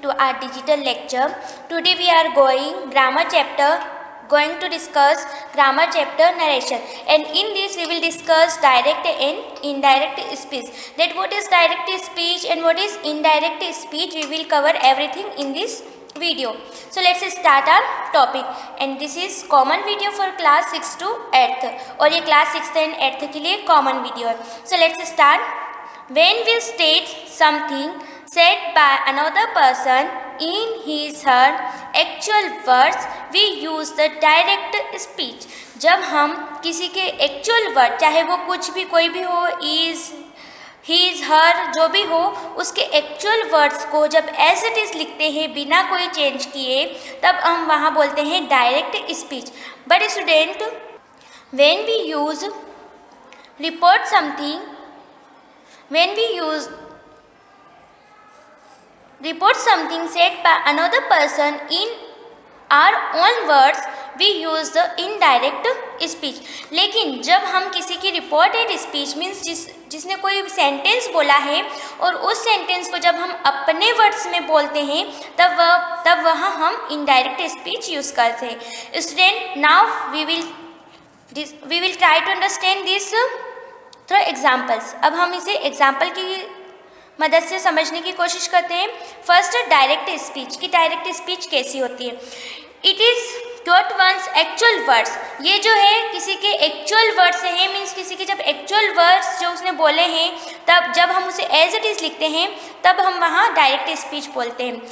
to our digital lecture. Today we are going to discuss grammar chapter narration, and in this we will discuss direct and indirect speech. That what is direct speech and what is indirect speech, we will cover everything in this video. So let's start our topic, and this is common video for class 6 to 8th, और ये class 6th and 8th के लिए common video है. So let's start. When we state something said by another person in his her actual words, we use the direct speech. जब हम किसी के actual word, चाहे वो कुछ भी कोई भी हो, is, his, her, जो भी हो, उसके एक्चुअल वर्ड्स को जब एज इट इज़ लिखते हैं बिना कोई चेंज किए, तब हम वहाँ बोलते हैं direct speech. But student, when we use report something, when we use report something said by another person in our own words, we use the indirect speech. लेकिन जब हम किसी की रिपोर्टेड स्पीच मीन्स जिसने कोई सेंटेंस बोला है और उस सेंटेंस को जब हम अपने वर्ड्स में बोलते हैं, तब वहाँ हम इनडायरेक्ट स्पीच यूज़ करते हैं. Student, now we will try to understand this through examples. अब हम इसे एग्जाम्पल की मदद से समझने की कोशिश करते हैं. First, direct speech. की डायरेक्ट स्पीच कैसी होती है? It is quote one's actual words. ये जो है किसी के एक्चुअल वर्ड्स है, मीन्स किसी के जब एक्चुअल वर्ड्स जो उसने बोले हैं, तब जब हम उसे एज इट इज़ लिखते हैं, तब हम वहाँ डायरेक्ट स्पीच बोलते हैं.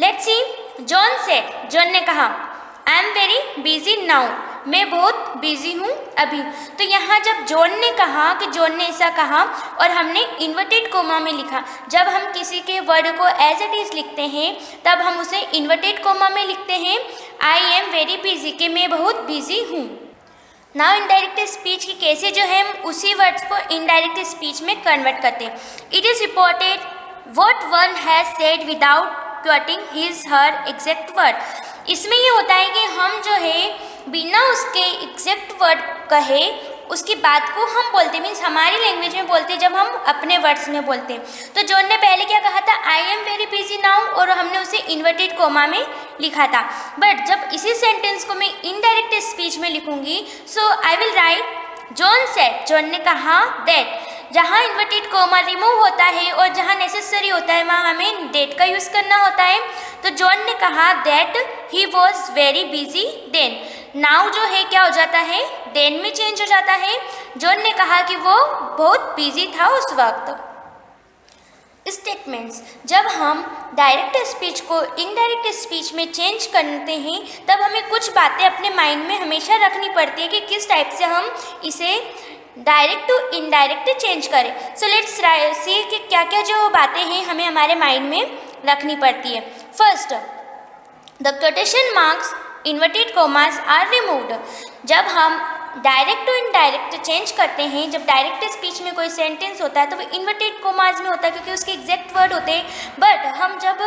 Let's see. John said, John ने कहा, I am very busy now, मैं बहुत बिजी हूँ अभी. तो यहाँ जब जॉन ने कहा कि जॉन ने ऐसा कहा और हमने इन्वर्टेड कोमा में लिखा, जब हम किसी के वर्ड को एज इट इज़ लिखते हैं तब हम उसे इन्वर्टेड कोमा में लिखते हैं. आई एम वेरी बिजी, कि मैं बहुत बिजी हूँ. नाउ इनडायरेक्ट स्पीच की कैसे जो है हम उसी वर्ड्स को इनडायरेक्ट स्पीच में कन्वर्ट करते हैं. It is reported what one has said without quoting his her exact word. इसमें ये होता है कि हम जो है बिना उसके एग्जैक्ट वर्ड कहे उसकी बात को हम बोलते, मीन्स हमारी लैंग्वेज में बोलते जब हम अपने वर्ड्स में बोलते हैं. तो जॉन ने पहले क्या कहा था? I am very busy now, और हमने उसे इन्वर्टेड कोमा में लिखा था. बट जब इसी सेंटेंस को मैं इनडायरेक्ट स्पीच में लिखूंगी, so I will write John said, John ने कहा दैट. जहाँ इन्वर्टेड कोमा रिमूव होता है और जहाँ नेसेसरी होता है वहाँ हमें डेट का यूज़ करना होता है. तो जॉन ने कहा that he was very busy then. Now जो है क्या हो जाता है? देन में चेंज हो जाता है. जॉन ने कहा कि वो बहुत बिजी था उस वक्त. स्टेटमेंट्स. जब हम डायरेक्ट स्पीच को इनडायरेक्ट स्पीच में चेंज करते हैं, तब हमें कुछ बातें अपने माइंड में हमेशा रखनी पड़ती है कि किस टाइप से हम इसे डायरेक्ट टू इनडायरेक्ट चेंज करें. सो लेट्स सी कि क्या क्या जो बातें हैं हमें हमारे माइंड में रखनी पड़ती है. First, the quotation marks inverted commas are removed. जब हम डायरेक्ट टू इनडायरेक्ट चेंज करते हैं, जब डायरेक्ट स्पीच में कोई सेंटेंस होता है तो वो इन्वर्टेड कोमास में होता है क्योंकि उसके एग्जैक्ट वर्ड होते हैं. बट हम जब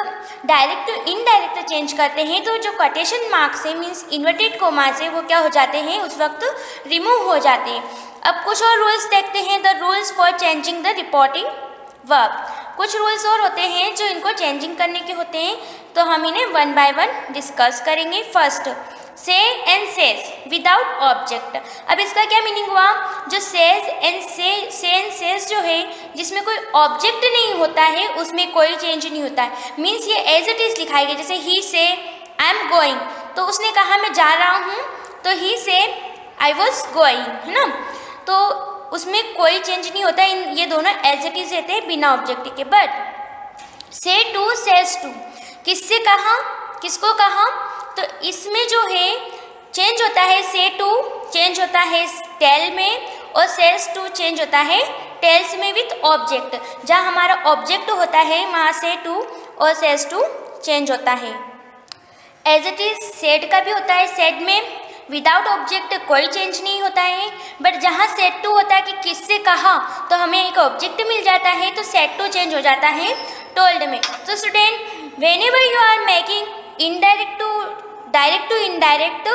डायरेक्ट टू इनडायरेक्ट चेंज करते हैं तो जो कोटेशन मार्क्स है मीन्स इन्वर्टेड कोमास है, वो क्या हो जाते हैं? उस वक्त रिमूव हो जाते हैं. अब कुछ और रूल्स देखते हैं. The rules for changing the reporting verb. कुछ रूल्स और होते हैं जो इनको चेंजिंग करने के होते हैं, तो हम इन्हें वन बाय वन डिस्कस करेंगे. फर्स्ट, से एंड सेज विदाउट ऑब्जेक्ट. अब इसका क्या मीनिंग हुआ? जो सेज एंड सेज जो है जिसमें कोई ऑब्जेक्ट नहीं होता है उसमें कोई चेंज नहीं होता है. मीन्स ये एज इट इज़ लिखाई गई. जैसे ही से आई एम गोइंग, तो उसने कहा मैं जा रहा हूँ, तो ही से आई वॉज गोइंग, है ना. तो उसमें कोई चेंज नहीं होता. ये दोनों एज इट इज रहते हैं बिना ऑब्जेक्ट के. बट से टू सेज टू, किससे कहा, किसको कहा, तो इसमें जो है चेंज होता है. से टू चेंज होता है टेल में, और सेज टू चेंज होता है टेल्स में विथ ऑब्जेक्ट. जहाँ हमारा ऑब्जेक्ट होता है वहाँ से टू और सेज टू चेंज होता है. एज इट इज सेड का भी होता है. सेड में विदाउट ऑब्जेक्ट कोई चेंज नहीं होता है. बट जहाँ सेड टू होता है कि किससे कहा, तो हमें एक ऑब्जेक्ट मिल जाता है, तो सेड टू चेंज हो जाता है टोल्ड में. तो student, whenever you are making direct to indirect,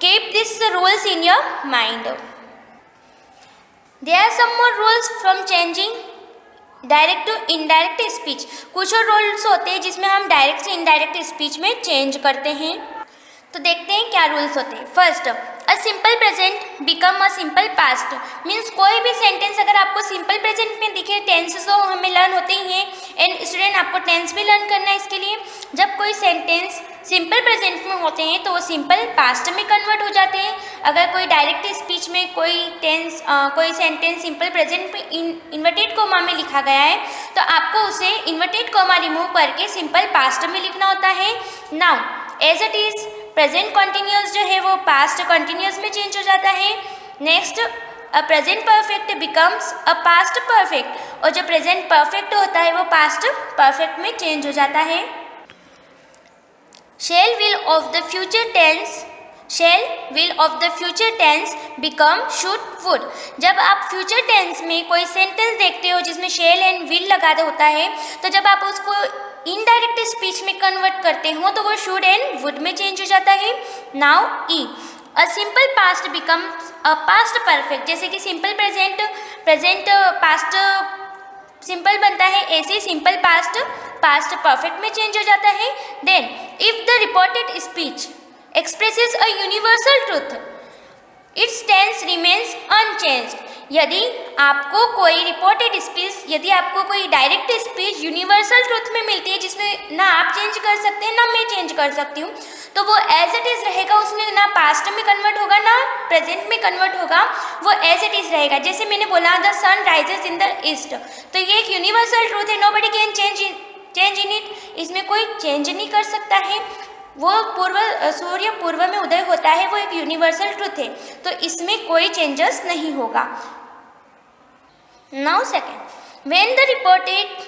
keep this rules in your mind. There are some more rules from changing direct to indirect speech. कुछ और रूल्स होते हैं जिसमें हम डायरेक्ट से इनडायरेक्ट स्पीच में चेंज करते हैं। तो देखते हैं क्या रूल्स होते हैं। First, a simple present become a simple past. Means कोई भी सेंटेंस अगर आपको सिंपल प्रेजेंट में दिखे, टेंस तो हमें लर्न होते ही हैं एंड स्टूडेंट आपको टेंस भी लर्न करना है। इसके लिए जब कोई सेंटेंस सिंपल प्रेजेंट में होते हैं तो वो सिंपल पास्ट में कन्वर्ट हो जाते हैं। अगर कोई डायरेक्ट स्पीच में कोई सेंटेंस सिंपल प्रेजेंट में इन्वर्टेड कोमा में लिखा गया है तो आपको उसे इन्वर्टेड कोमा रिमूव करके सिंपल पास्ट में लिखना होता है। Now as it is present continuous जो है वो पास्ट कंटिन्यूअस में चेंज हो जाता है। Next, a present perfect becomes a past perfect, और जो प्रेजेंट परफेक्ट होता है वो पास्ट परफेक्ट में चेंज हो जाता है। Shall will of the future tense become should would. जब आप फ्यूचर टेंस में कोई सेंटेंस देखते हो जिसमें शैल एंड विल लगा होता है तो जब आप उसको इनडायरेक्ट स्पीच में कन्वर्ट करते हो तो वो शुड एंड वुड में चेंज हो जाता है। Now E, a simple past becomes a past perfect. जैसे कि सिंपल प्रेजेंट पास्ट सिंपल बनता है, ऐसे सिंपल पास्ट परफेक्ट में चेंज हो जाता है। Then if the reported speech expresses a universal truth, its tense remains unchanged. यदि आपको कोई डायरेक्ट स्पीच यूनिवर्सल ट्रूथ में मिलती है जिसमें ना आप चेंज कर सकते हैं ना मैं चेंज कर सकती हूँ, तो वो एज इट इज़ रहेगा, उसमें ना पास्ट में कन्वर्ट होगा ना प्रेजेंट में कन्वर्ट होगा, वो एज इट इज़ रहेगा। जैसे मैंने बोला the sun rises in the east, तो ये एक यूनिवर्सल ट्रूथ है, nobody can change in it. इसमें कोई चेंज नहीं कर सकता है। वो सूर्य पूर्व में उदय होता है, वो एक यूनिवर्सल ट्रूथ है, तो इसमें कोई चेंजेस नहीं होगा। Now second, when the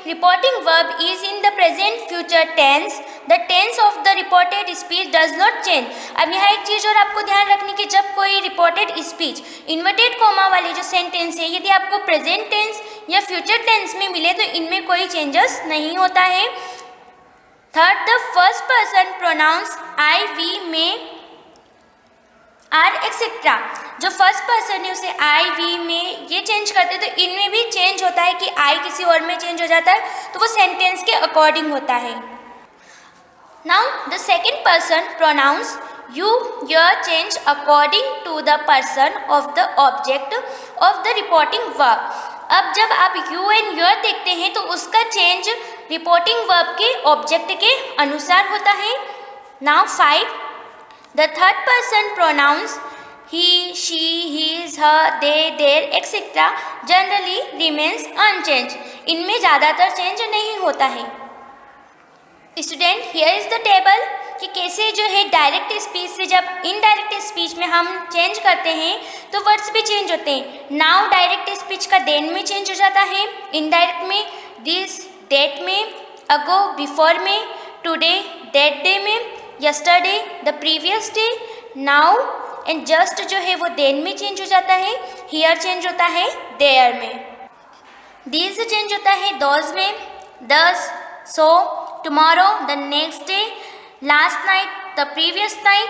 reporting verb is in the present future tense, the tense of the reported speech does not change। अब यहाँ एक चीज़ और आपको ध्यान रखनी कि जब कोई रिपोर्टेड स्पीच इन्वर्टेड कोमा वाले जो सेंटेंस है यदि आपको प्रेजेंट टेंस या फ्यूचर टेंस में मिले तो इनमें कोई चेंजेस नहीं होता है। Third, the first person pronouns I, we, me, our etcetera. जो फर्स्ट पर्सन है उसे आई, वी, में ये चेंज करते हैं तो इनमें भी चेंज होता है कि आई किसी और में चेंज हो जाता है तो वो सेंटेंस के अकॉर्डिंग होता है। Now the second person pronouns you, your change according to the person of the object of the reporting verb. अब जब आप यू एंड योर देखते हैं तो उसका चेंज रिपोर्टिंग वर्ब के ऑब्जेक्ट के अनुसार होता है। Now 5, the third person pronouns he, she, his, her, they, their, etc. Generally remains unchange. इनमें ज़्यादातर चेंज नहीं होता है। Student, here is the table कि कैसे जो है डायरेक्ट स्पीच से जब इनडायरेक्ट स्पीच में हम चेंज करते हैं तो वर्ड्स भी चेंज होते हैं। नाउ डायरेक्ट स्पीच का देन में चेंज हो जाता है, इनडायरेक्ट में दिस, डेट में, अगो, बिफोर में, टुडे, दैट डे में, yesterday, the previous day, now and just जो है वो देन में चेंज हो जाता है, हियर चेंज होता है देयर में, दीज चेंज होता है दोज में, thus, so, tomorrow, the next day, last night, the previous night,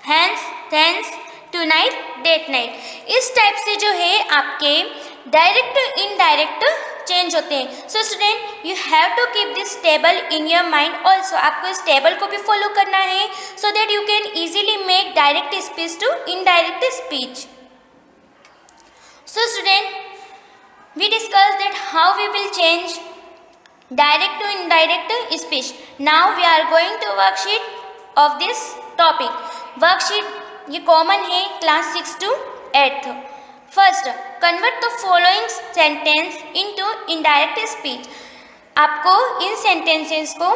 hence, thence, tonight, that night. इस टाइप से जो है आपके डायरेक्ट इनडायरेक्ट चेंज होते हैं। So student, you have to keep this table in your mind also. आपको इस table को भी फॉलो करना है so that you can easily make direct speech to indirect speech. So student, we discuss that how we will change direct to indirect speech. Now we are going to worksheet of this topic. Worksheet ये common है class 6 to 8th. First, convert the following sentence into indirect speech. आपको इन sentences को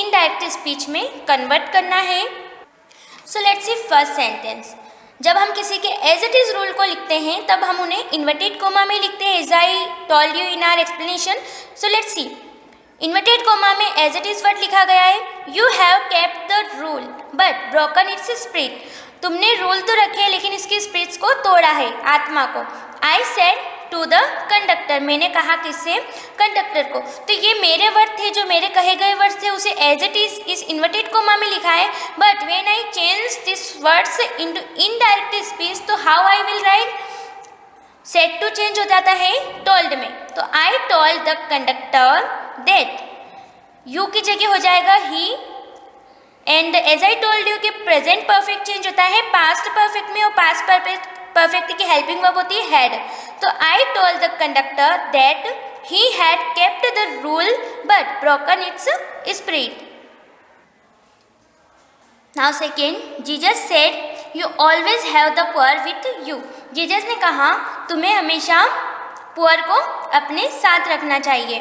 indirect speech में convert करना है. So let's see first sentence. जब हम किसी के एज इट इज़ रूल को लिखते हैं तब हम उन्हें इन्वर्टेड कोमा में लिखते हैं, as I told you in our explanation. So let's see. Inverted comma में एज इट इज वर्ड लिखा गया है, you have kept the rule but broken its spirit. तुमने रूल तो रखे लेकिन इसकी स्पिरिट्स को तोड़ा है, आत्मा को. I said to the conductor, मैंने कहा किससे, कंडक्टर को. तो ये मेरे वर्ड थे, जो मेरे कहे गए वर्ड थे उसे एज इट इज इस इन्वर्टेड कोमा में लिखा है. But when I change this words into indirect speech, तो how I will write, said to change हो जाता है टोल्ड में, तो I told the conductor that, you की जगह हो जाएगा he. And as I told you कि प्रेजेंट परफेक्ट चेंज होता है पास्ट परफेक्ट में, और पास्ट परफेक्ट की हेल्पिंग वर्ब होती है हैड। तो I told the conductor that he had kept the rule but broken its spirit. Now second, Jesus said you always have the poor with you. Jesus ने कहा तुम्हें हमेशा poor को अपने साथ रखना चाहिए।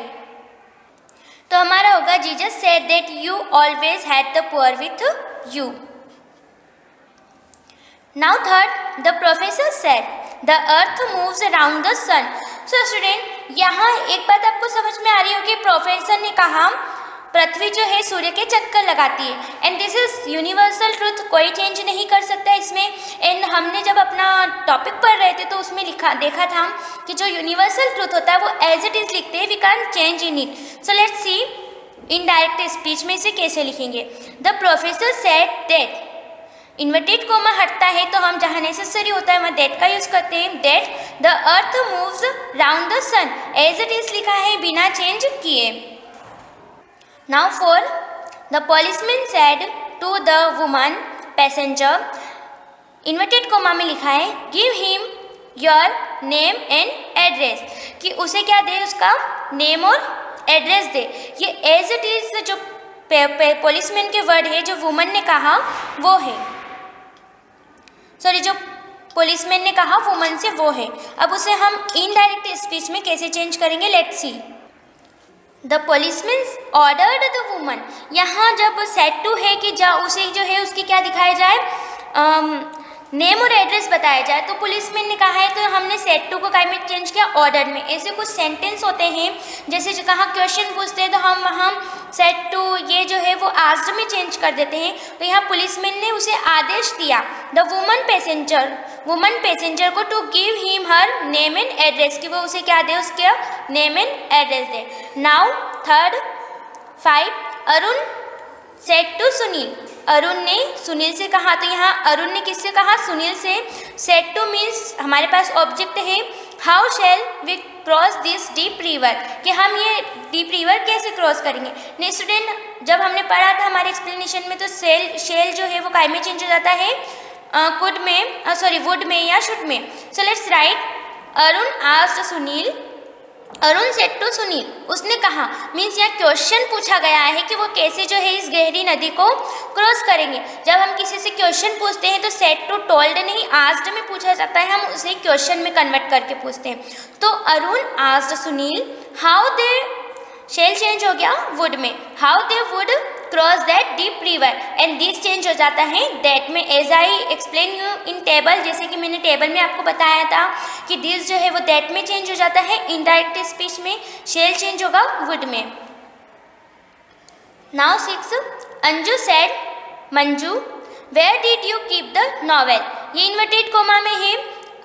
तो हमारा होगा Jesus said that you always had the poor with you. Now third, the professor said the earth moves around the sun. So student, यहाँ एक बात आपको समझ में आ रही होगी, प्रोफेसर ने कहा पृथ्वी जो है सूर्य के चक्कर लगाती है, and this is universal truth, कोई चेंज नहीं कर सकता इसमें। एंड हमने जब अपना टॉपिक पढ़ रहे थे तो उसमें देखा था कि जो यूनिवर्सल ट्रूथ होता है वो एज इट इज लिखते हैं, we can change in it. So let's see indirect speech में इसे कैसे लिखेंगे। The professor said that, inverted comma हटता है तो हम जहाँ नेसेसरी होता है वहाँ दैट का यूज करते हैं। That the earth moves round the sun, as it is लिखा है बिना चेंज किए। Now for the policeman said to the woman passenger, inverted comma में लिखा है give him your name and address, कि उसे क्या दे, उसका नेम और एड्रेस दे। ये एज इट इज जो पुलिसमैन के वर्ड है जो वुमन ने कहा वो है, सॉरी जो पुलिसमैन ने कहा वुमन से वो है। अब उसे हम इनडायरेक्ट स्पीच में कैसे चेंज करेंगे, let's see. The policeman ordered the woman, यहाँ जब सेड टू है कि उसे जो है उसकी क्या दिखाया जाए, नेम और एड्रेस बताया जाए, तो पुलिसमैन ने कहा है तो हमने सेड टू को काय में चेंज किया, ऑर्डर में। ऐसे कुछ सेंटेंस होते हैं जैसे जो कहा क्वेश्चन पूछते हैं तो हम सेड टू ये जो है वो आस्क्ड में चेंज कर देते हैं। तो यहाँ पुलिसमैन ने उसे आदेश दिया द वुमन पैसेंजर को to give him her name and address, कि वो उसे क्या दे, उसके नेम एंड एड्रेस दे। Now third 5, Arun said to Sunil, Arun ने सुनील से कहा। तो यहाँ अरुण ने किससे कहा, सुनील से। सेड टू मीन्स हमारे पास ऑब्जेक्ट है, how shall we cross this deep river, कि हम ये डीप रिवर कैसे क्रॉस करेंगे। नहीं स्टूडेंट, जब हमने पढ़ा था हमारे एक्सप्लेनेशन में तो शेल जो है वो काय में चेंज हो जाता है, कुड में, सॉरी वुड में या शुड में। So let's write, Arun asked Sunil, Arun said to Sunil, उसने कहा, मीन्स यहाँ क्वेश्चन पूछा गया है कि वो कैसे जो है इस गहरी नदी को क्रॉस करेंगे। जब हम किसी से क्वेश्चन पूछते हैं तो सेड टू टोल्ड नहीं आस्क्ड में पूछा जाता है, हम उसे क्वेश्चन में कन्वर्ट करके पूछते हैं। तो Arun asked Sunil how they, shall change हो गया वुड में, how they would cross that deep river, and this change हो जाता है दैट में, as I explain you in table, जैसे कि मैंने टेबल में आपको बताया था कि दिस जो है वो दैट में चेंज हो जाता है। इनडायरेक्ट स्पीच में शेल चेंज होगा वुड में। Now 6, Anju said Manju where did you keep the novel, ये इन्वर्टेड कोमा में है।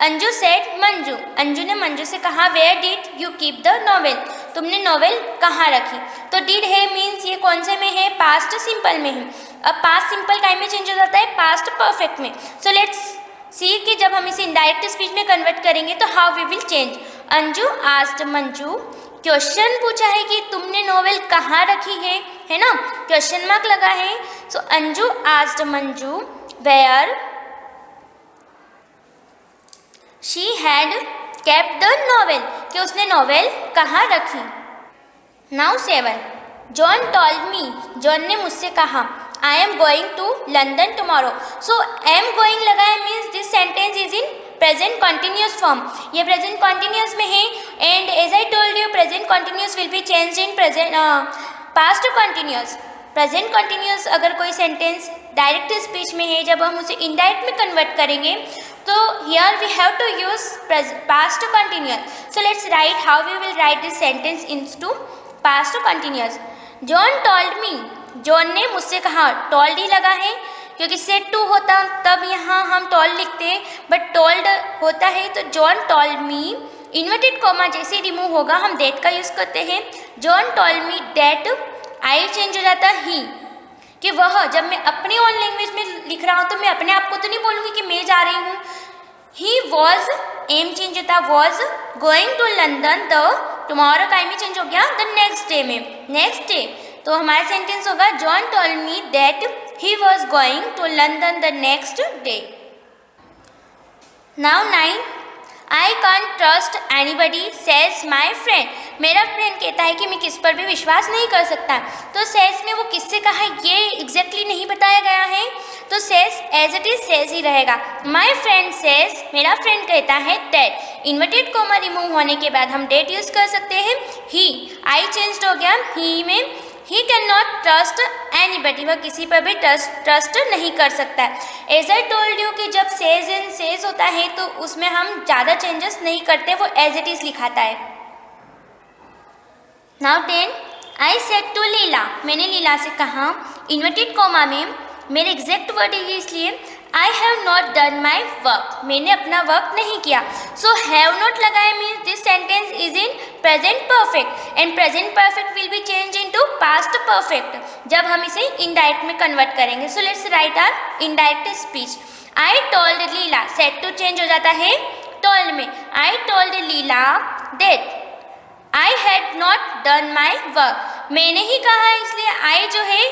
अंजू सेड मंजू, अंजू ने मंजू से कहा where did you keep the novel, तुमने नॉवेल कहाँ रखी। तो डिड है मीन्स ये कौन से में है, पास्ट सिंपल में है। अब पास्ट सिंपल काय में चेंज हो जाता है, पास्ट परफेक्ट में। सो लेट्स सी कि जब हम इसे इनडायरेक्ट स्पीच में कन्वर्ट करेंगे तो how we will change. Anju asked Manju, question पूछा है कि तुमने नॉवेल कहाँ रखी है ना, क्वेश्चन मार्क लगा है। So Anju asked Manju where she had kept the novel, कि उसने नॉवेल कहाँ रखी। Now 7, John told me, John ने मुझसे कहा I am going to London tomorrow. So am going लगा है means this sentence is in present continuous form, ये प्रेजेंट कॉन्टिन्यूस में है। And as I told you present continuous will be change in present past continuous. Present continuous अगर कोई sentence direct speech में है, जब हम उसे इनडायरेक्ट में कन्वर्ट करेंगे तो here we have to use past continuous. So let's write how we will write this sentence into past continuous. John told me, John ने मुझसे कहा, टोल्ड ही लगा है क्योंकि सेड टू होता तब यहाँ हम टोल्ड लिखते हैं, बट टोल्ड होता है तो जॉन टोल्ड मी, इन्वर्टेड कॉमा जैसे रिमूव होगा हम दैट का यूज करते हैं। John told me that, I change हो जाता ही, कि वह, जब मैं अपने ओन लैंग्वेज में लिख रहा हूँ तो मैं अपने आप को तो नहीं बोलूँगी कि मैं जा रही हूँ। ही वॉज एम चेंज होता है was going to London, the tomorrow का में चेंज हो गया द नेक्स्ट डे में, नेक्स्ट डे। तो हमारा सेंटेंस होगा John told me that he was going to London the next day. Now 9, I can't trust anybody says my friend. मेरा friend कहता है कि मैं किस पर भी विश्वास नहीं कर सकता। तो सेज में वो किससे कहा ये एग्जैक्टली नहीं बताया गया है, तो says as it is says ही रहेगा। माई फ्रेंड सेज, मेरा फ्रेंड कहता है दैट। इन्वर्टेड कॉमा रिमूव होने के बाद हम डेट यूज कर सकते हैं ही। आई चेंज हो गया ही में। He can not trust anybody, वह किसी पर भी ट्रस्ट नहीं कर सकता है। एज आई टोल्ड यू कि जब सेज एंड सेज होता है तो उसमें हम ज़्यादा चेंजेस नहीं करते, वो एज इट इज लिखाता है। नाउ 10, आई सेड टू लीला, मैंने लीला से कहा इन्वर्टेड कॉमा में, मेरे एग्जैक्ट वर्ड है इसलिए I have not done my work, मैंने अपना वर्क नहीं किया। सो हैव नॉट लगाया means this sentence is in present perfect and present perfect will be change into past perfect जब हम इसे इनडायरेक्ट में कन्वर्ट करेंगे। So let's write our indirect speech. I told Leela, said to change हो जाता है told में। I told Leela that I had not done my work, मैंने ही कहा इसलिए आई जो है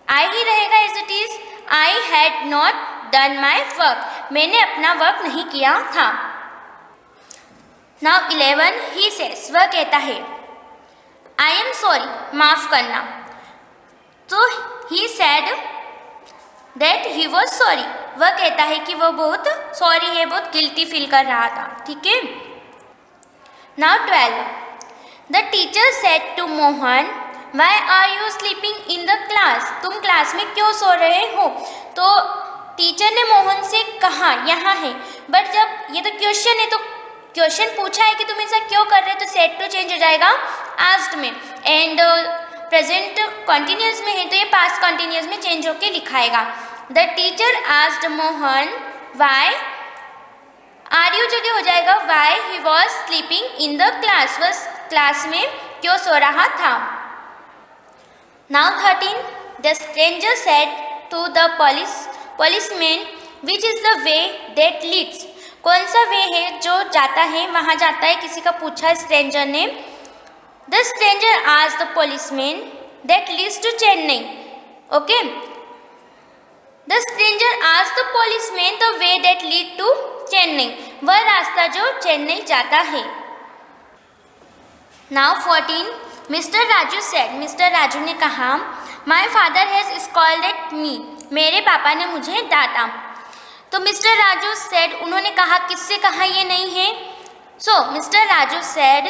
आई ही रहेगा as it is. I had not done my work, मैंने अपना वर्क नहीं किया था। नाउ 11, ही सेज, वह कहता है आई एम सॉरी, माफ करना। तो ही said that he was sorry, वह कहता है कि वह बहुत सॉरी है, बहुत गिल्टी फील कर रहा था। ठीक है। Now 12, the teacher said to Mohan why are you sleeping in the class, तुम क्लास में क्यों सो रहे हो। तो टीचर ने मोहन से कहा यहाँ है, बट जब ये तो क्वेश्चन है तो क्वेश्चन पूछा है कि तुम ऐसा क्यों कर रहे हो, तो सेड टू चेंज हो जाएगा आस्क्ड में। एंड प्रेजेंट कॉन्टिन्यूस में है तो ये पास्ट कॉन्टिन्यूस में चेंज होके लिखाएगा। The teacher asked Mohan why, are you जगह हो जाएगा why he was sleeping in the class, वह क्लास में क्यों सो रहा था। Now 13, the stranger said to the policeman, which is the way that leads, कौन सा वे है जो जाता है वहाँ जाता है, किसी का पूछा स्ट्रेंजर ने। The stranger asked the policeman that leads to Chennai. Okay. The stranger asked the policeman the way that lead to Chennai, वह रास्ता जो चेन्नई जाता है। Now 14, mister Raju said, mister Raju ने कहा माई फादर हैज़ स्कॉल्डेड मी, मेरे पापा ने मुझे डांटा। तो मिस्टर राजू सेड, उन्होंने कहा, किससे कहा ये नहीं है। So mister Raju said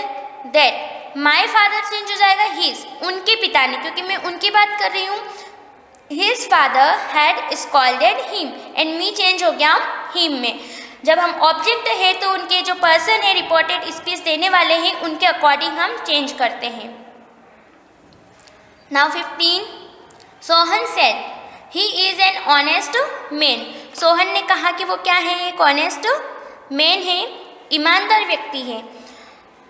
that, my father change हो जाएगा हिज, उनके पिता ने, क्योंकि मैं उनकी बात कर रही हूँ। His father had scolded him and me change हो गया हिम में। जब हम ऑब्जेक्ट है तो उनके जो पर्सन है रिपोर्टेड स्पीच देने वाले हैं उनके अकॉर्डिंग हम चेंज करते हैं। Now 15, Sohan said he is an honest man, Sohan ने कहा कि वो क्या है, एक ऑनेस्ट मैन है, ईमानदार व्यक्ति है।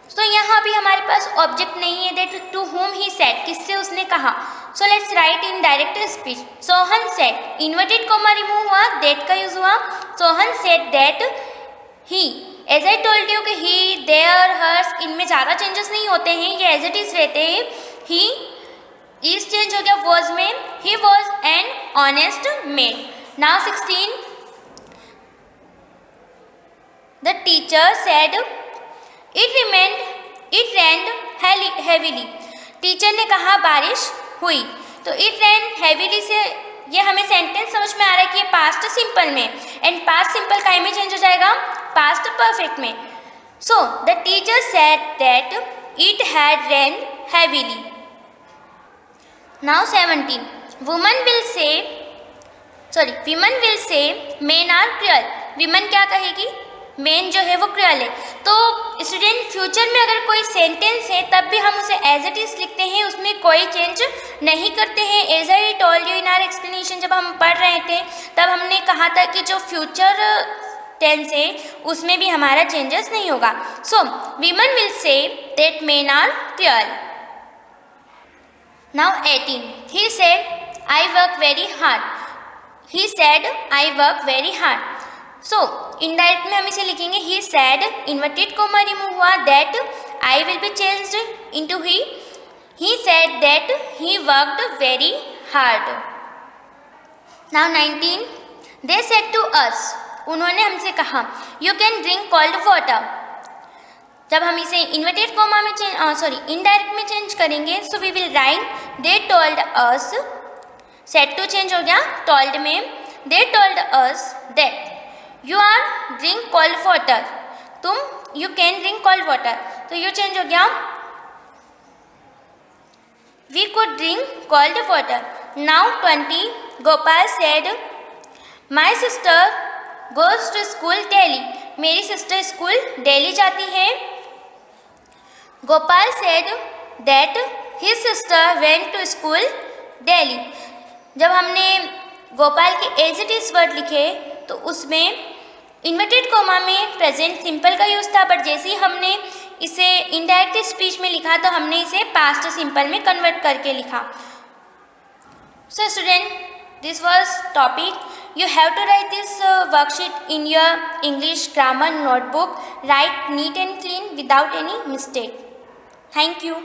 तो यहाँ भी हमारे पास ऑब्जेक्ट नहीं है, that to whom he said, किससे उसने कहा। So let's write indirect speech. Sohan said, inverted comma remove हुआ, दैट का यूज हुआ। Sohan said that he, as I told you कि ही, देयर, हर्स, इनमें ज़्यादा चेंजेस नहीं होते हैं, ये एज इट इज रहते हैं। ही इज चेंज हो गया वॉज में, he was an honest man. Now 16, the teacher said it ran heavily, teacher ने कहा बारिश हुई। तो इट रैन हेवीली से ये हमें सेंटेंस समझ में आ रहा है कि ये पास्ट सिंपल में, एंड पास्ट सिंपल का में चेंज हो जाएगा पास्ट परफेक्ट में। So the teacher said that it had rained heavily. Now 17, woman will say men are cruel, women क्या कहेगी, मेन जो है वो क्रूअल है। तो स्टूडेंट फ्यूचर में अगर कोई सेंटेंस है तब भी हम उसे एज इट इज लिखते हैं, उसमें कोई चेंज नहीं करते हैं। As I told you in our explanation, जब हम पढ़ रहे थे तब हमने कहा था कि जो फ्यूचर टेंस है उसमें भी हमारा चेंजेस नहीं होगा। So women will say that men are cruel. Now 18, he said I work very hard, he said I work very hard. So indirect में हम इसे लिखेंगे he said, inverted comma remove हुआ, that I will be changed into he said that he worked very hard. Now 19 they said to us, उन्होंने हमसे कहा you can drink cold water. जब हम इसे इन्वर्टेड कोमा में इनडायरेक्ट में change करेंगे, so we will write they told us, said to change हो गया टोल्ड में, they told us that you are drink cold water, तुम you can drink cold water, तो यू चेंज हो गया we could drink cold water. Now 20 Gopal said my sister goes to school daily, मेरी sister school daily जाती है। Gopal said that his sister went to school daily. जब हमने गोपाल के as it is word लिखे तो उसमें इन्वर्टेड कोमा में प्रेजेंट सिंपल का यूज़ था, बट जैसे ही हमने इसे इनडायरेक्ट स्पीच में लिखा तो हमने इसे पास्ट सिंपल में कन्वर्ट करके लिखा। So student, this was topic. You have to write this worksheet in your English grammar notebook. Write neat and clean without any mistake. Thank you.